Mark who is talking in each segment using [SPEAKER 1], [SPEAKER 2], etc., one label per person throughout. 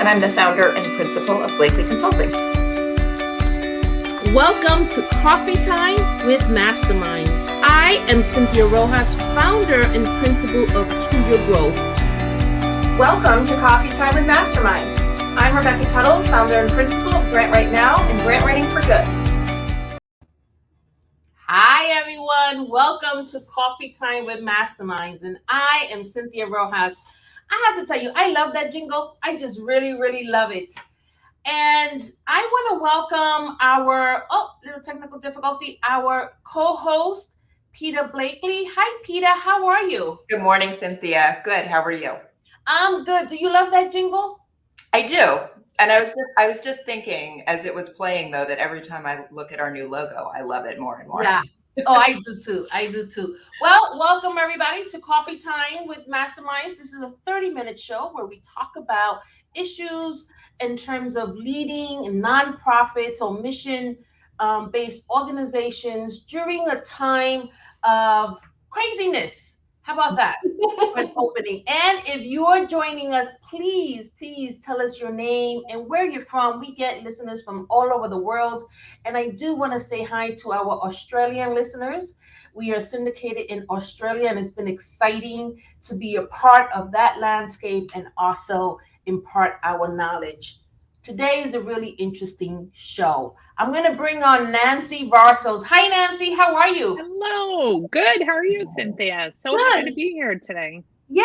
[SPEAKER 1] and I'm the founder and principal of Blakely Consulting.
[SPEAKER 2] Welcome to Coffee Time with Masterminds. I am Cynthia Rojas, founder and principal of To Your Growth.
[SPEAKER 1] Welcome to Coffee Time with Masterminds. I'm Rebecca Tuttle, founder and principal of Grant Right Now and Grant Writing for Good.
[SPEAKER 2] Hi, everyone. Welcome to Coffee Time with Masterminds. And I am Cynthia Rojas. I have to tell you, I love that jingle. I just really love it. And I want to welcome our, little technical difficulty, our co-host, Peter Blakely. Hi, Peter. How are you?
[SPEAKER 3] Good morning, Cynthia. Good. How are you?
[SPEAKER 2] I'm good. Do you love that jingle?
[SPEAKER 3] I do. And I was just thinking as it was playing, though, that every time I look at our new logo, I love it more and more.
[SPEAKER 2] Yeah. Oh, I do too. Well, welcome everybody to Coffee Time with Masterminds. This is a 30-minute show where we talk about issues in terms of leading nonprofits or mission-based organizations during a time of craziness. How about that? For an opening. And if you are joining us, please tell us your name and where you're from. We get listeners from all over the world. And I do want to say hi to our Australian listeners. We are syndicated in Australia, and it's been exciting to be a part of that landscape and also impart our knowledge. Today is a really interesting show. I'm going to bring on Nancy Varsos. Hi, Nancy. How are you?
[SPEAKER 4] Hello. Good. How are you, Cynthia? So happy to be here today.
[SPEAKER 2] Yeah,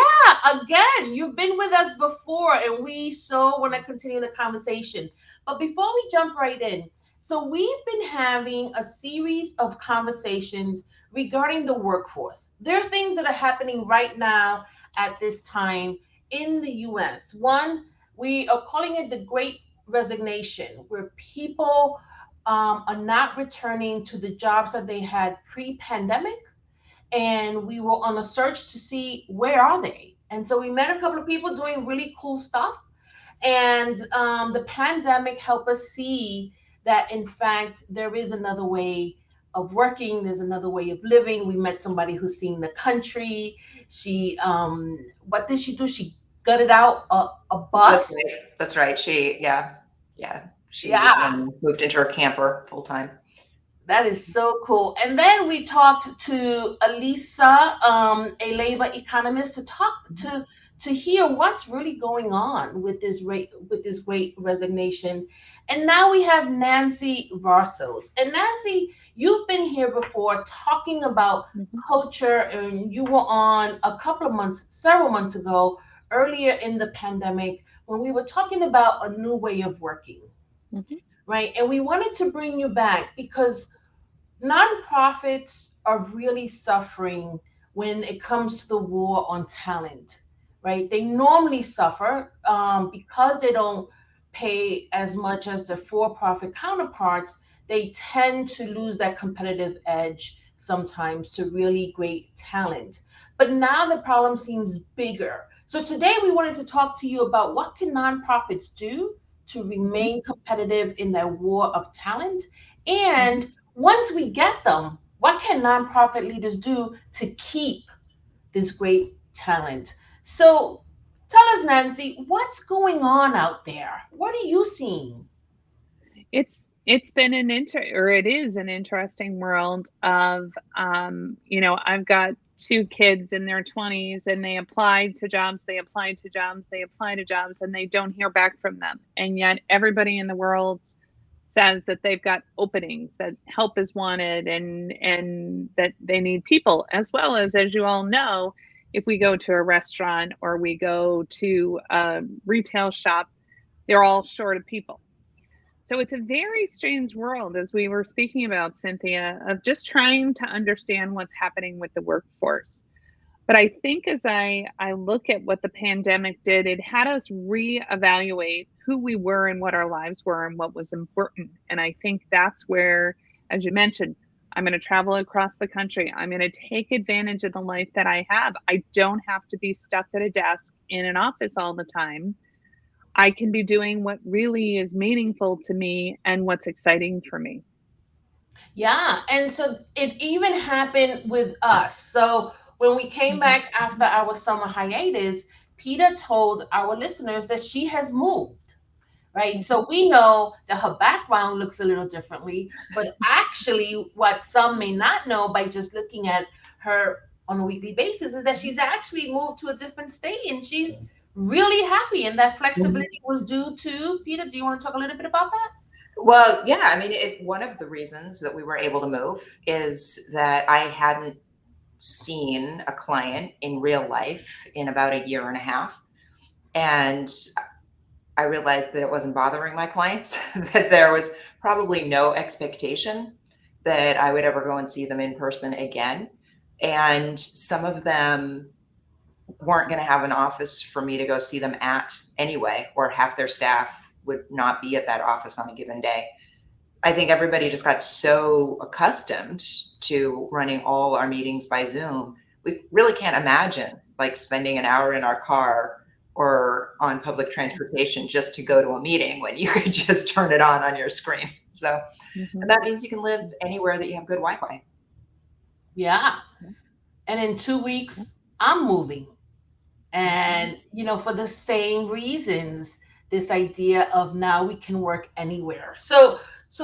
[SPEAKER 2] again, you've been with us before, and we so want to continue the conversation. But before we jump right in, so we've been having a series of conversations regarding the workforce. There are things that are happening right now at this time in the US. One, we are calling it the Great Resignation, where people are not returning to the jobs that they had pre-pandemic, and we were on a search to see where are they. And so we met a couple of people doing really cool stuff, and the pandemic helped us see that in fact there is another way of working, there's another way of living. We met somebody who's seen the country. She what did she do? She gutted out a bus.
[SPEAKER 3] That's right. She moved into her camper full time.
[SPEAKER 2] That is so cool. And then we talked to Elisa, a labor economist, to hear what's really going on with this great resignation. And now we have Nancy Varsos. And Nancy, you've been here before talking about culture, and you were on several months ago, earlier in the pandemic, when we were talking about a new way of working. Right. And we wanted to bring you back because nonprofits are really suffering when it comes to the war on talent, right? They normally suffer because they don't pay as much as their for-profit counterparts. They tend to lose that competitive edge sometimes to really great talent. But now the problem seems bigger. So today we wanted to talk to you about what can nonprofits do to remain competitive in that war of talent, and once we get them, what can nonprofit leaders do to keep this great talent? So tell us, Nancy, what's going on out there? What are you seeing?
[SPEAKER 4] It's been it is an interesting world of I've got two kids in their 20s, and they apply to jobs, and they don't hear back from them. And yet everybody in the world says that they've got openings, that help is wanted, and that they need people, as well as you all know, if we go to a restaurant or we go to a retail shop, they're all short of people. So it's a very strange world, as we were speaking about, Cynthia, of just trying to understand what's happening with the workforce. But I think as I look at what the pandemic did, it had us reevaluate who we were and what our lives were and what was important. And I think that's where, as you mentioned, I'm going to travel across the country. I'm going to take advantage of the life that I have. I don't have to be stuck at a desk in an office all the time. I can be doing what really is meaningful to me and what's exciting for me.
[SPEAKER 2] Yeah. And so it even happened with us. So when we came back after our summer hiatus, Peter told our listeners that she has moved. right? So we know that her background looks a little differently, but actually, what some may not know by just looking at her on a weekly basis is that she's actually moved to a different state and she's really happy. And that flexibility was due to, Peter, do you want to talk a little bit about that?
[SPEAKER 3] Well, yeah, I mean, one of the reasons that we were able to move is that I hadn't seen a client in real life in about a year and a half. And I realized that it wasn't bothering my clients, that there was probably no expectation that I would ever go and see them in person again. And some of them weren't going to have an office for me to go see them at anyway, or half their staff would not be at that office on a given day. I think everybody just got so accustomed to running all our meetings by Zoom. We really can't imagine like spending an hour in our car or on public transportation just to go to a meeting when you could just turn it on your screen. So and that means you can live anywhere that you have good Wi-Fi.
[SPEAKER 2] Yeah. And in 2 weeks, I'm moving. And, for the same reasons, this idea of now we can work anywhere. So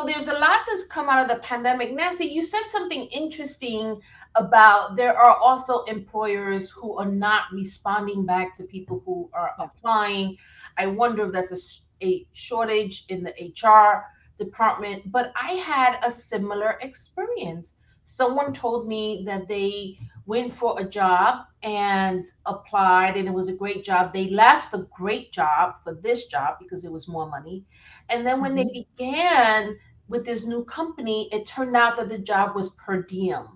[SPEAKER 2] there's a lot that's come out of the pandemic. Nancy, you said something interesting about there are also employers who are not responding back to people who are applying. I wonder if that's a shortage in the HR department, but I had a similar experience. Someone told me that they went for a job and applied, and it was a great job. They left a great job for this job because it was more money. And then when they began with this new company, it turned out that the job was per diem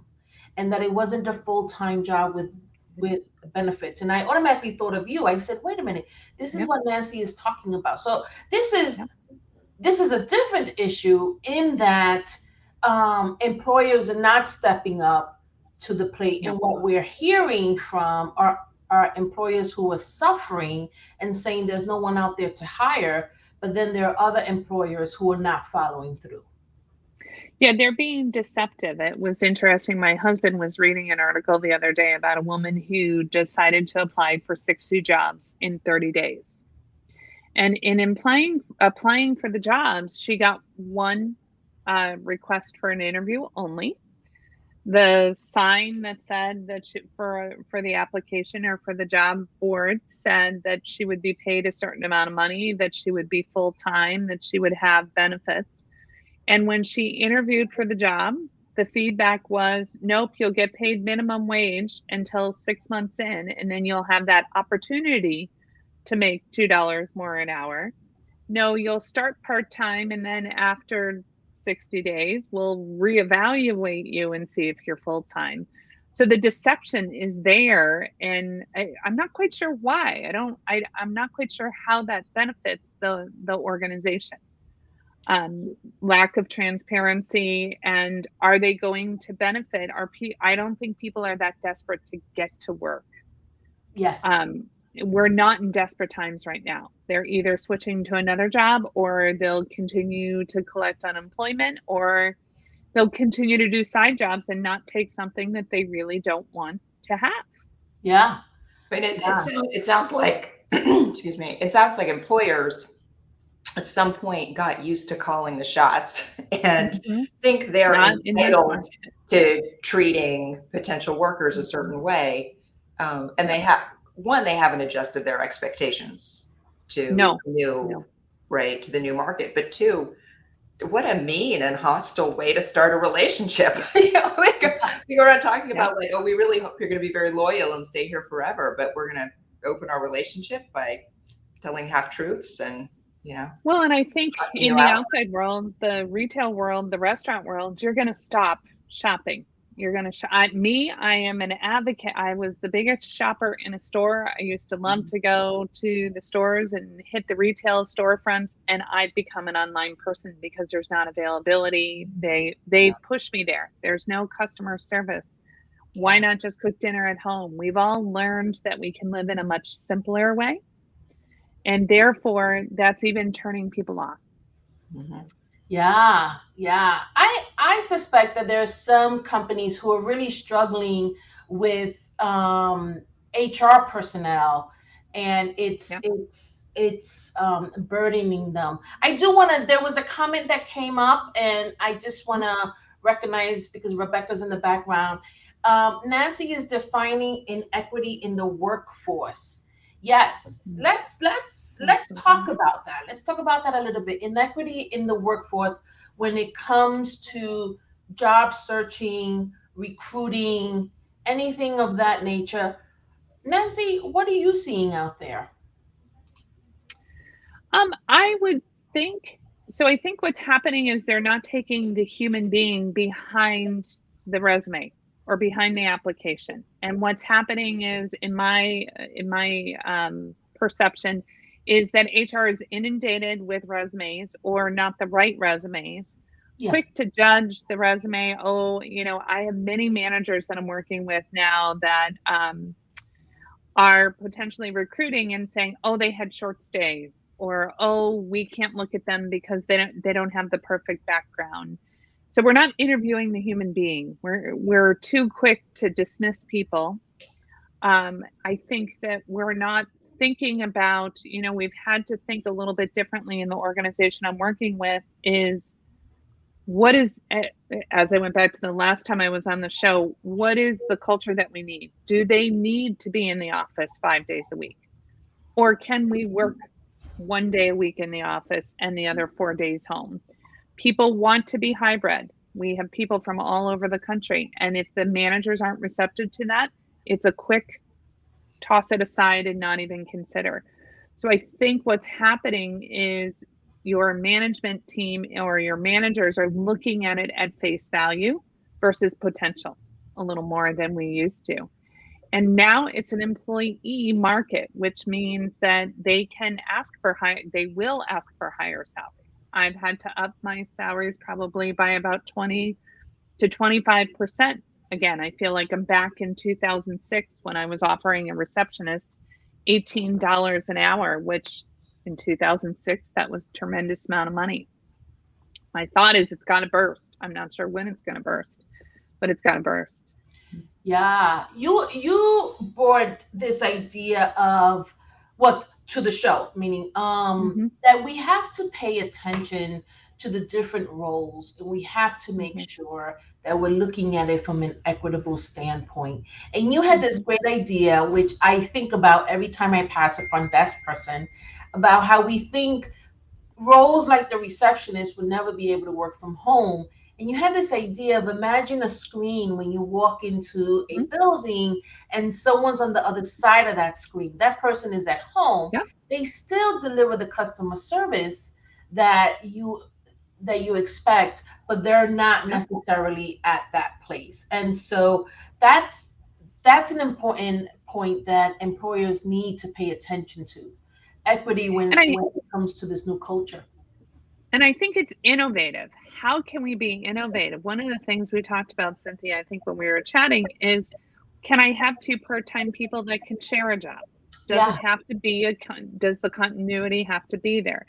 [SPEAKER 2] and that it wasn't a full-time job with benefits. And I automatically thought of you. I said, wait a minute, this is what Nancy is talking about. So this is a different issue in that employers are not stepping up to the plate. And what we're hearing from our employers who are suffering and saying there's no one out there to hire, but then there are other employers who are not following through.
[SPEAKER 4] Yeah, they're being deceptive. It was interesting. My husband was reading an article the other day about a woman who decided to apply for 60 jobs in 30 days. And in applying for the jobs, she got one request for an interview only. The sign that said that for the application or for the job board said that she would be paid a certain amount of money, that she would be full-time, that she would have benefits. And when she interviewed for the job, the feedback was, nope, you'll get paid minimum wage until 6 months in, and then you'll have that opportunity to make $2 more an hour. No, you'll start part-time, and then after 60 days, we'll reevaluate you and see if you're full-time. So the deception is there, and I'm not quite sure why. I'm not quite sure how that benefits the organization. Lack of transparency, and are they going to benefit? I don't think people are that desperate to get to work.
[SPEAKER 2] Yes.
[SPEAKER 4] We're not in desperate times right now. They're either switching to another job, or they'll continue to collect unemployment, or they'll continue to do side jobs and not take something that they really don't want to have.
[SPEAKER 2] Yeah.
[SPEAKER 3] But it sounds like, excuse me, it sounds like employers at some point got used to calling the shots and think they're entitled to treating potential workers a certain way. And they haven't adjusted their expectations to the new market. But two, what a mean and hostile way to start a relationship. We were not talking about like, oh, we really hope you're going to be very loyal and stay here forever, but we're going to open our relationship by telling half truths and,
[SPEAKER 4] Well, and I think in the outside world, the retail world, the restaurant world, you're going to stop shopping. You're going to I am an advocate. I was the biggest shopper in a store. I used to love to go to the stores and hit the retail storefronts, and I've become an online person because there's not availability. They push me there. There's no customer service. Why not just cook dinner at home? We've all learned that we can live in a much simpler way, and therefore that's even turning people off.
[SPEAKER 2] Yeah. I suspect that there's some companies who are really struggling with HR personnel, and it's burdening them. I do want to. There was a comment that came up, and I just want to recognize because Rebecca's in the background. Nancy is defining inequity in the workforce. Yes, let's talk about that. Let's talk about that a little bit. Inequity in the workforce when it comes to job searching, recruiting, anything of that nature. Nancy, what are you seeing out there?
[SPEAKER 4] I would think so. I think what's happening is they're not taking the human being behind the resume or behind the application. And what's happening is, in my perception, is that HR is inundated with resumes or not the right resumes.
[SPEAKER 2] Yeah.
[SPEAKER 4] Quick to judge the resume. Oh, I have many managers that I'm working with now that are potentially recruiting and saying, oh, they had short stays, or oh, we can't look at them because they don't have the perfect background. So we're not interviewing the human being. We're too quick to dismiss people. I think that we're not thinking about, we've had to think a little bit differently in the organization I'm working with. Is what is, as I went back to the last time I was on the show, what is the culture that we need? Do they need to be in the office 5 days a week? Or can we work 1 day a week in the office and the other 4 days home? People want to be hybrid. We have people from all over the country. And if the managers aren't receptive to that, it's a quick toss it aside and not even consider. So I think what's happening is your management team or your managers are looking at it at face value versus potential a little more than we used to. And now it's an employee market, which means that they will ask for higher salaries. I've had to up my salaries probably by about 20 to 25%. Again, I feel like I'm back in 2006 when I was offering a receptionist $18 an hour, which in 2006, that was a tremendous amount of money. My thought is it's got to burst. I'm not sure when it's going to burst, but it's got to burst.
[SPEAKER 2] Yeah, you brought this idea of what to the show, meaning that we have to pay attention to the different roles, and we have to make sure that we're looking at it from an equitable standpoint. And you had this great idea, which I think about every time I pass a front desk person, about how we think roles like the receptionist would never be able to work from home. And you had this idea of imagine a screen when you walk into a building and someone's on the other side of that screen. That person is at home.
[SPEAKER 4] Yeah.
[SPEAKER 2] They still deliver the customer service that you expect, but they're not necessarily at that place. And so that's an important point that employers need to pay attention to. Equity when it comes to this new culture.
[SPEAKER 4] And I think it's innovative. How can we be innovative? One of the things we talked about, Cynthia, I think when we were chatting is, can I have 2 part-time people that can share a job? Does it have to be does the continuity have to be there?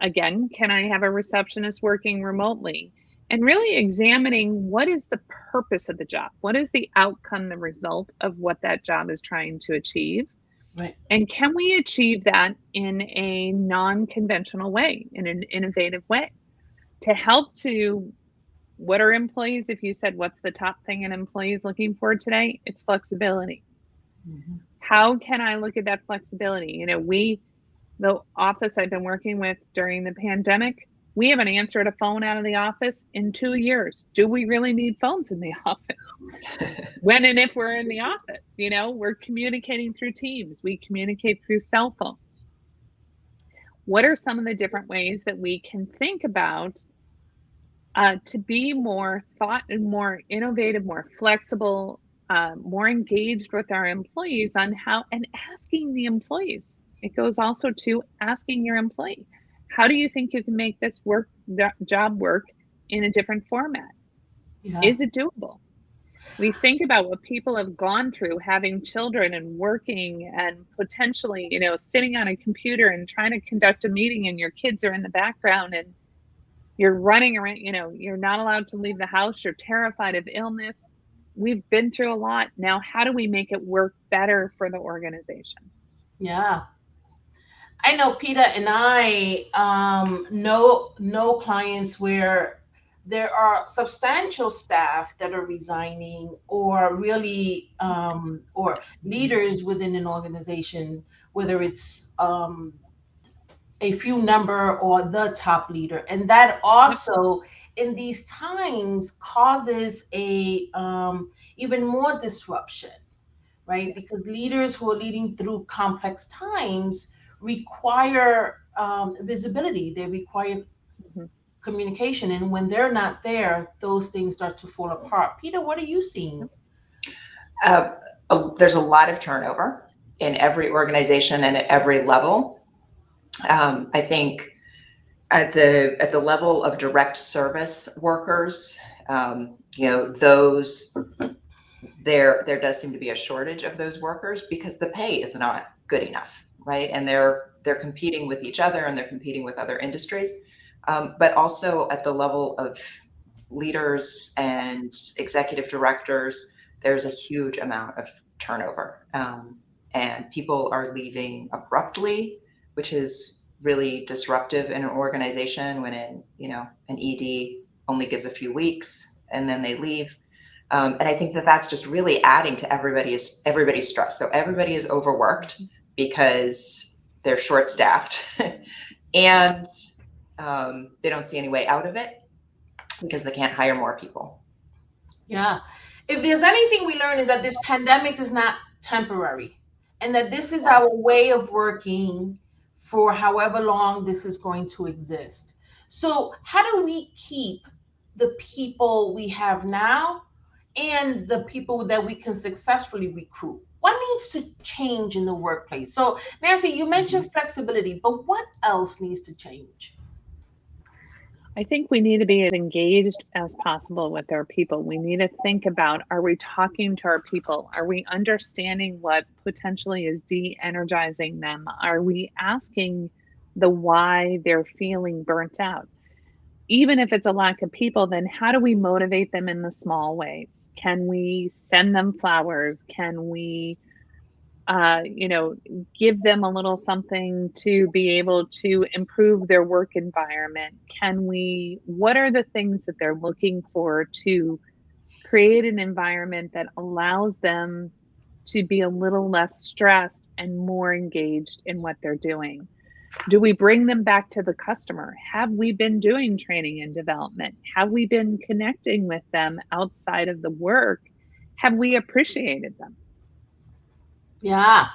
[SPEAKER 4] Again, can I have a receptionist working remotely? And really examining what is the purpose of the job? What is the outcome, the result of what that job is trying to achieve?
[SPEAKER 2] Right.
[SPEAKER 4] And can we achieve that in a non-conventional way, in an innovative way, to help to what are employees? If you said, what's the top thing an employee is looking for today? It's flexibility. How can I look at that flexibility? The office I've been working with during the pandemic, we haven't answered a phone out of the office in 2 years. Do we really need phones in the office? When and if we're in the office, we're communicating through Teams. We communicate through cell phones. What are some of the different ways that we can think about to be more more innovative, more flexible, more engaged with our employees on how, and asking the employees. It goes also to asking your employee, how do you think you can make this job work in a different format?
[SPEAKER 2] Yeah.
[SPEAKER 4] Is it doable? We think about what people have gone through, having children and working and potentially, sitting on a computer and trying to conduct a meeting and your kids are in the background and you're running around, you're not allowed to leave the house. You're terrified of illness. We've been through a lot. Now, how do we make it work better for the organization?
[SPEAKER 2] Yeah. I know Peter and I know clients where there are substantial staff that are resigning, or really or leaders within an organization, whether it's a few number or the top leader, and that
[SPEAKER 4] Yep.
[SPEAKER 2] also in these times causes a even more disruption, right? Because leaders who are leading through complex times require visibility. They require
[SPEAKER 4] Mhm.
[SPEAKER 2] communication, and when they're not there, those things start to fall apart. Peter, what are you seeing?
[SPEAKER 3] Uh, there's a lot of turnover in every organization and at every level. I think at the level of direct service workers, those there does seem to be a shortage of those workers because the pay is not good enough, right? And they're competing with each other, and they're competing with other industries. But also at the level of leaders and executive directors, there's a huge amount of turnover, and people are leaving abruptly, which is really disruptive in an organization when an ED only gives a few weeks and then they leave. And I think that that's just really adding to everybody's stress. So everybody is overworked because they're short staffed, and they don't see any way out of it because they can't hire more people.
[SPEAKER 2] Yeah. If there's anything we learn is that this pandemic is not temporary, and that this is our way of working for however long this is going to exist. So, how do we keep the people we have now and the people that we can successfully recruit? What needs to change in the workplace? So, Nancy, you mentioned flexibility, but what else needs to change?
[SPEAKER 4] I think we need to be as engaged as possible with our people. We need to think about, are we talking to our people? Are we understanding what potentially is de-energizing them? Are we asking the why they're feeling burnt out? Even if it's a lack of people, then how do we motivate them in the small ways? Can we send them flowers? Can we uh, you know, give them a little something to be able to improve their work environment? What are the things that they're looking for to create an environment that allows them to be a little less stressed and more engaged in what they're doing? Do we bring them back to the customer? Have we been doing training and development? Have we been connecting with them outside of the work? Have we appreciated them?
[SPEAKER 2] Yeah,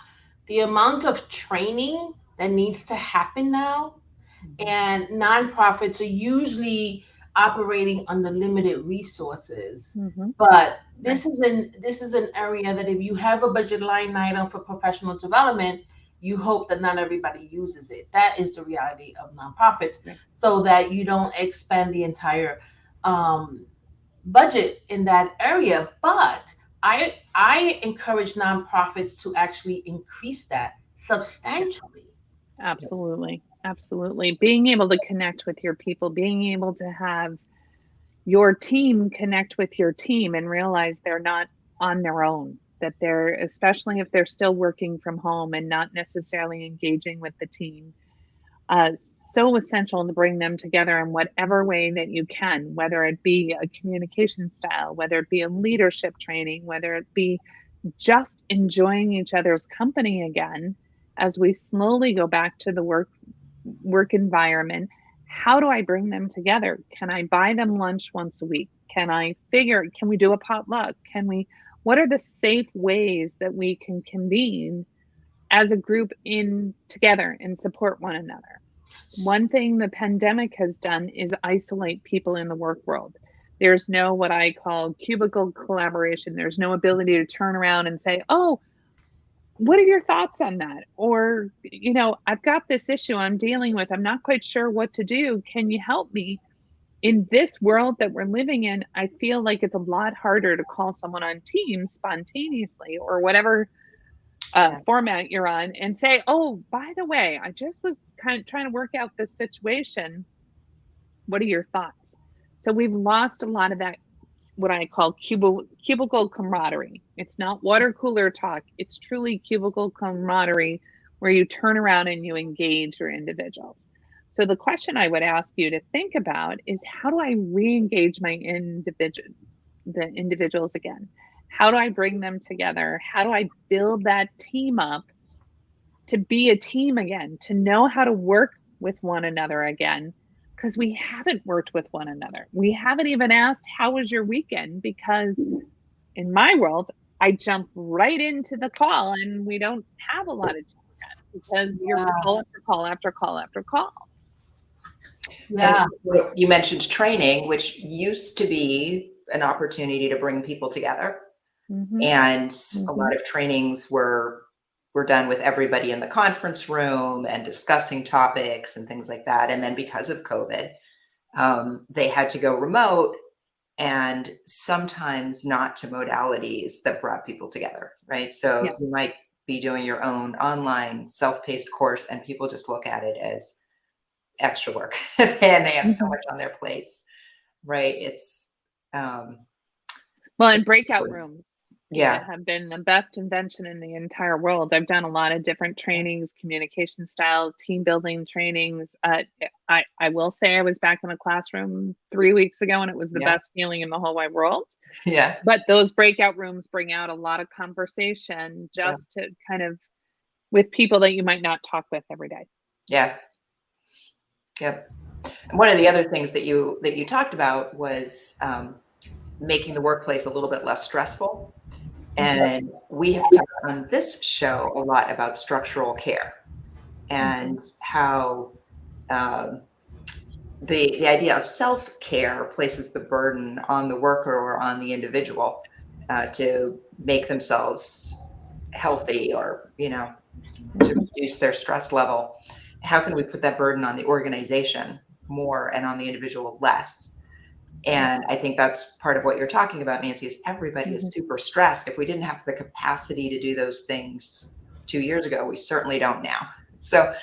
[SPEAKER 2] the amount of training that needs to happen now,
[SPEAKER 4] Mhm.
[SPEAKER 2] and nonprofits are usually operating under limited resources.
[SPEAKER 4] Mhm.
[SPEAKER 2] But
[SPEAKER 4] Right.
[SPEAKER 2] this is an area that if you have a budget line item for professional development, you hope that not everybody uses it. That is the reality of nonprofits,
[SPEAKER 4] Right.
[SPEAKER 2] so that you don't expend the entire um, budget in that area. But I encourage nonprofits to actually increase that
[SPEAKER 4] Yeah.
[SPEAKER 2] substantially.
[SPEAKER 4] Absolutely. Absolutely. Being able to connect with your people, being able to have your team connect with your team and realize they're not on their own, that they're, especially if they're still working from home and not necessarily engaging with the team. So essential to bring them together in whatever way that you can, whether it be a communication style, whether it be a leadership training, whether it be just enjoying each other's company again as we slowly go back to the work environment. How do I bring them together? Can I buy them lunch once a week? Can we do a potluck? What are the safe ways that we can convene as a group in together and support one another? One thing the pandemic has done is isolate people in the work world. There's no what I call cubicle collaboration. There's no ability to turn around and say, "Oh, what are your thoughts on that?" Or, "I've got this issue I'm dealing with. I'm not quite sure what to do. Can you help me?" In this world that we're living in, I feel like it's a lot harder to call someone on Teams spontaneously or whatever
[SPEAKER 3] Yeah.
[SPEAKER 4] format you're on and say, "Oh, by the way, I just was kind of trying to work out this situation. What are your thoughts?" So we've lost a lot of that, what I call cubicle camaraderie. It's not water cooler talk. It's truly cubicle camaraderie where you turn around and you engage your individuals. So the question I would ask you to think about is, how do I re-engage the individuals again? How do I bring them together? How do I build that team up to be a team again, to know how to work with one another again? Because we haven't worked with one another. We haven't even asked, how was your weekend? Because in my world, I jump right into the call and we don't have a lot of chat because you're
[SPEAKER 2] Yeah.
[SPEAKER 4] call after call after call after call.
[SPEAKER 2] Yeah.
[SPEAKER 3] And you mentioned training, which used to be an opportunity to bring people together.
[SPEAKER 4] Mm-hmm.
[SPEAKER 3] And
[SPEAKER 4] Mm-hmm.
[SPEAKER 3] a lot of trainings were done with everybody in the conference room and discussing topics and things like that. And then because of COVID, they had to go remote, and sometimes not to modalities that brought people together, right? So
[SPEAKER 4] Yeah.
[SPEAKER 3] you might be doing your own online self-paced course and people just look at it as extra work and they have so
[SPEAKER 4] Mhm.
[SPEAKER 3] much on their plates, right? It's
[SPEAKER 4] Well, and breakout rooms,
[SPEAKER 3] yeah,
[SPEAKER 4] Peta, have been the best invention in the entire world. I've done a lot of different trainings, communication style, team building trainings. I will say I was back in the classroom 3 weeks ago, and it was the
[SPEAKER 3] Yeah.
[SPEAKER 4] best feeling in the whole wide world.
[SPEAKER 3] yeah,
[SPEAKER 4] But those breakout rooms bring out a lot of conversation just to kind of with people that you might not talk with every day.
[SPEAKER 3] yeah, yep. And one of the other things that you talked about was making the workplace a little bit less stressful. And we have talked on this show a lot about structural care and how the idea of self-care places the burden on the worker or on the individual to make themselves healthy, or to reduce their stress level. How can we put that burden on the organization more and on the individual less? And I think that's part of what you're talking about, Nancy, is everybody is super stressed. If we didn't have the capacity to do those things 2 years ago, we certainly don't now. So,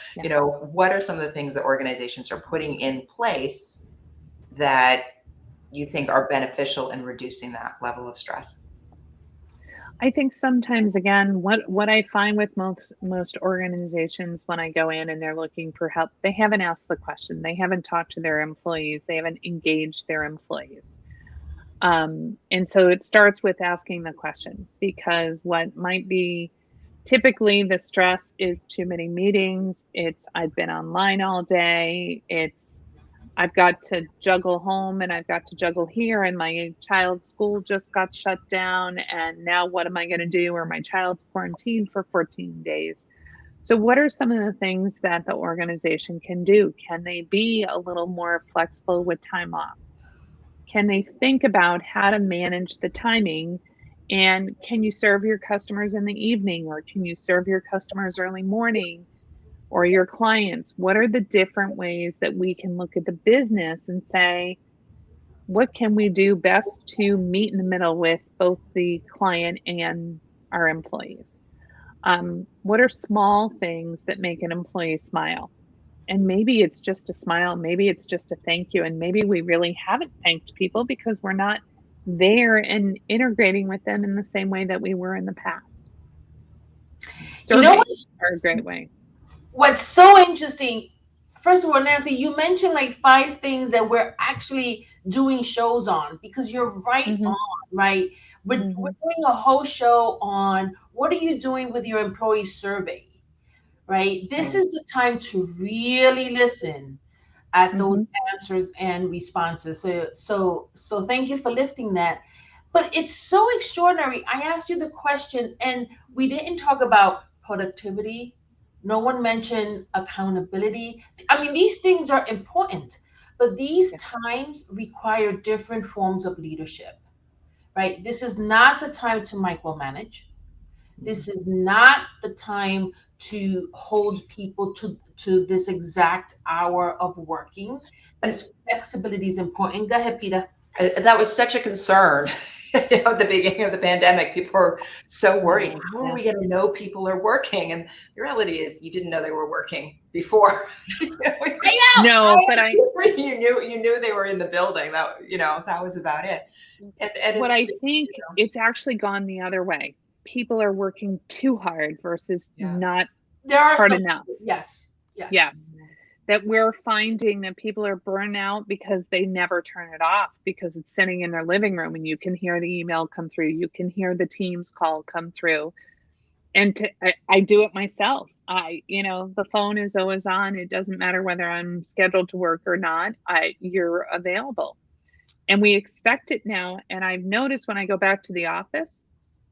[SPEAKER 3] what are some of the things that organizations are putting in place that you think are beneficial in reducing that level of stress?
[SPEAKER 4] I think sometimes, again, what I find with most organizations when I go in and they're looking for help, they haven't asked the question. They haven't talked to their employees. They haven't engaged their employees. And so it starts with asking the question, because what might be typically the stress is too many meetings. It's I've been online all day. It's I've got to juggle home and I've got to juggle here, and my child's school just got shut down. And now what am I going to do? Or my child's quarantined for 14 days. So, what are some of the things that the organization can do? Can they be a little more flexible with time off? Can they think about how to manage the timing? And can you serve your customers in the evening, or can you serve your customers early morning, or your clients? What are the different ways that we can look at the business and say, what can we do best to meet in the middle with both the client and our employees? What are small things that make an employee smile? And maybe it's just a smile, maybe it's just a thank you, and maybe we really haven't thanked people because we're not there and integrating with them in the same way that we were in the past. Surveys are a great way.
[SPEAKER 2] What's so interesting, first of all, Nancy, you mentioned like 5 things that we're actually doing shows on, because you're right on, right? We're doing a whole show on what are you doing with your employee survey, right? This is the time to really listen at those answers and responses. So thank you for lifting that. But it's so extraordinary. I asked you the question and we didn't talk about productivity. No one mentioned accountability. I mean, these things are important, but these times require different forms of leadership, right? This is not the time to micromanage. This is not the time to hold people to this exact hour of working. This flexibility is important. Go ahead, Peter.
[SPEAKER 3] That was such a concern. At the beginning of the pandemic, people were so worried. How are we going to know people are working? And the reality is, you didn't know they were working before.
[SPEAKER 4] No, but
[SPEAKER 3] you knew they were in the building. That was about it. And
[SPEAKER 4] what I think it's actually gone the other way. People are working too hard versus not
[SPEAKER 2] There are
[SPEAKER 4] hard
[SPEAKER 2] some,
[SPEAKER 4] enough.
[SPEAKER 2] yes.
[SPEAKER 4] Yes. That we're finding that people are burned out because they never turn it off, because it's sitting in their living room and you can hear the email come through. You can hear the Teams call come through. And I do it myself. The phone is always on. It doesn't matter whether I'm scheduled to work or not. You're available. And we expect it now. And I've noticed when I go back to the office,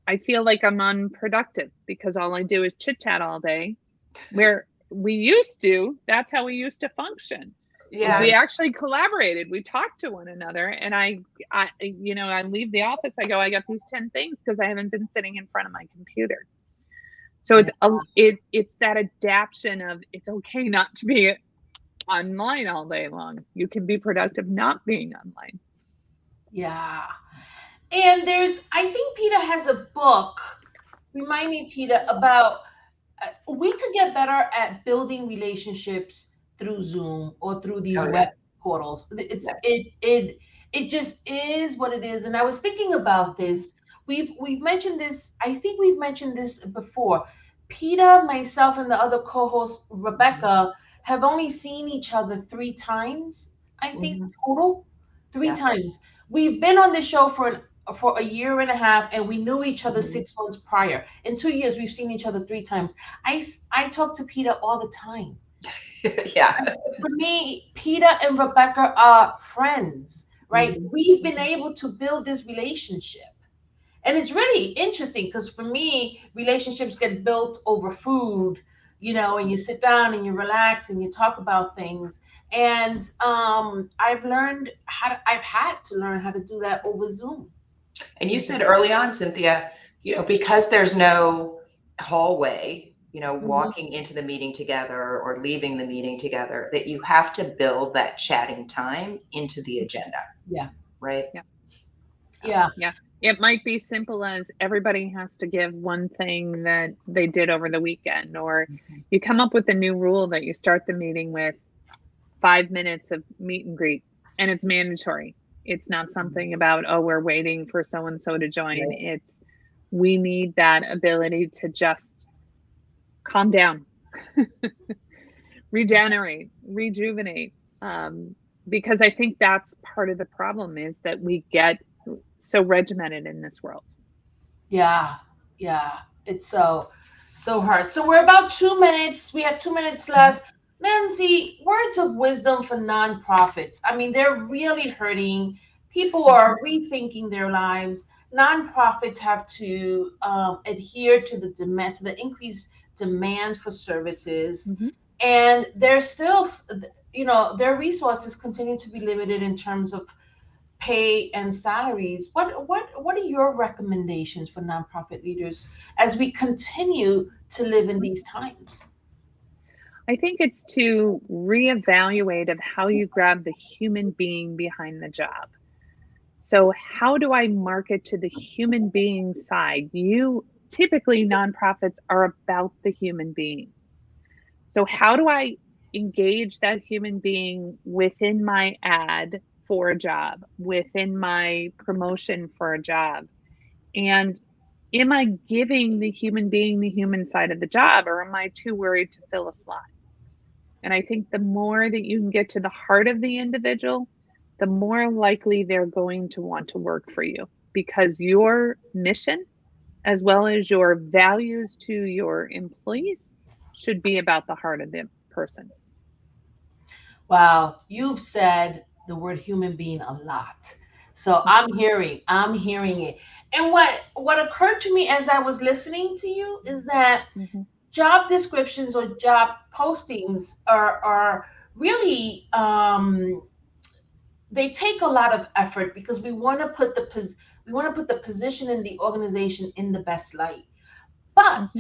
[SPEAKER 4] I feel like I'm unproductive because all I do is chit chat all day. Where that's how we used to function.
[SPEAKER 3] Yeah.
[SPEAKER 4] We actually collaborated. We talked to one another. And I leave the office. I go, I got these 10 things because I haven't been sitting in front of my computer. So it's that adaptation of, it's okay not to be online all day long. You can be productive not being online.
[SPEAKER 2] Yeah. And I think Peter has a book. Remind me, Peter, about we could get better at building relationships through Zoom or through these web portals. It just is what it is. And I was thinking about this. We've mentioned this. I think we've mentioned this before. Peter, myself, and the other co-host Rebecca have only seen each other 3 times. I think total 3 times. We've been on the show for a year and a half, and we knew each other 6 months prior. In 2 years, we've seen each other 3 times. I talk to Peter all the time.
[SPEAKER 3] Yeah.
[SPEAKER 2] For me, Peter and Rebecca are friends, right? We've been able to build this relationship. And it's really interesting because for me, relationships get built over food, and you sit down and you relax and you talk about things. And I've had to learn how to do that over Zoom.
[SPEAKER 3] And you said early on, Cynthia, because there's no hallway, walking into the meeting together or leaving the meeting together, that you have to build that chatting time into the agenda.
[SPEAKER 2] Yeah.
[SPEAKER 3] Right?
[SPEAKER 2] Yeah.
[SPEAKER 4] It might be simple as everybody has to give one thing that they did over the weekend, or you come up with a new rule that you start the meeting with 5 minutes of meet and greet, and it's mandatory. It's not something about, we're waiting for so-and-so to join. Right. We need that ability to just calm down, regenerate, rejuvenate. Because I think that's part of the problem, is that we get so regimented in this world.
[SPEAKER 2] Yeah. It's so hard. So we're about 2 minutes. We have 2 minutes left. Nancy, words of wisdom for nonprofits. I mean, they're really hurting. People are rethinking their lives. Nonprofits have to adhere to the increased demand for services, and they're still, their resources continue to be limited in terms of pay and salaries. What are your recommendations for nonprofit leaders as we continue to live in these times?
[SPEAKER 4] I think it's to reevaluate of how you grab the human being behind the job. So how do I market to the human being side? Typically, nonprofits are about the human being. So how do I engage that human being within my ad for a job, within my promotion for a job? And am I giving the human being the human side of the job, or am I too worried to fill a slot? And I think the more that you can get to the heart of the individual, the more likely they're going to want to work for you, because your mission, as well as your values to your employees, should be about the heart of the person.
[SPEAKER 2] Wow, you've said the word human being a lot. So I'm hearing it. And what occurred to me as I was listening to you is that job descriptions or job postings are really they take a lot of effort, because we want to put the position in the organization in the best light. But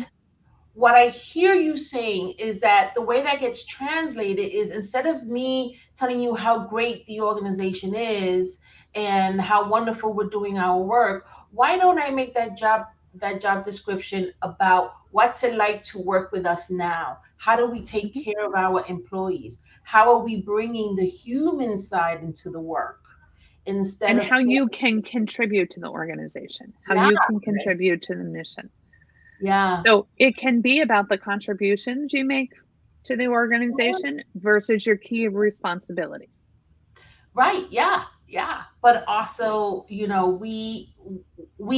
[SPEAKER 2] what I hear you saying is that the way that gets translated is, instead of me telling you how great the organization is and how wonderful we're doing our work, why don't I make that job description about what's it like to work with us now? How do we take care of our employees? How are we bringing the human side into the work? Instead
[SPEAKER 4] and
[SPEAKER 2] of
[SPEAKER 4] how you can contribute to the organization, how you can contribute to the mission.
[SPEAKER 2] Yeah.
[SPEAKER 4] So it can be about the contributions you make to the organization versus your key responsibilities.
[SPEAKER 2] Right. Yeah. Yeah. But also, we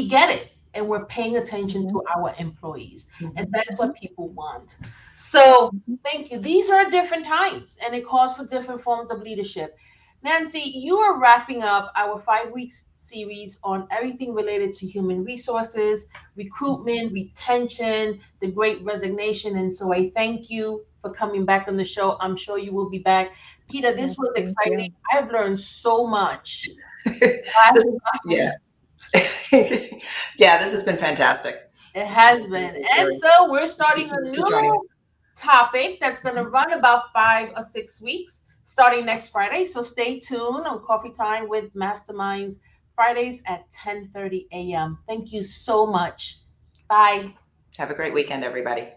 [SPEAKER 2] get it and we're paying attention to our employees. And that's what people want. So thank you. These are different times and it calls for different forms of leadership. Nancy, you are wrapping up our 5 week series on everything related to human resources, recruitment, retention, the great resignation. And so I thank you for coming back on the show. I'm sure you will be back. Peter, this was
[SPEAKER 4] Thank
[SPEAKER 2] exciting.
[SPEAKER 4] you.
[SPEAKER 2] I've learned so much.
[SPEAKER 3] Yeah. Yeah, this has been fantastic.
[SPEAKER 2] It has been. And so we're starting a
[SPEAKER 3] Thanks for joining us.
[SPEAKER 2] new topic that's going to run about 5 or 6 weeks, starting next Friday. So stay tuned on Coffee Time with Masterminds, Fridays at 10:30 a.m. Thank you so much. Bye.
[SPEAKER 3] Have a great weekend, everybody.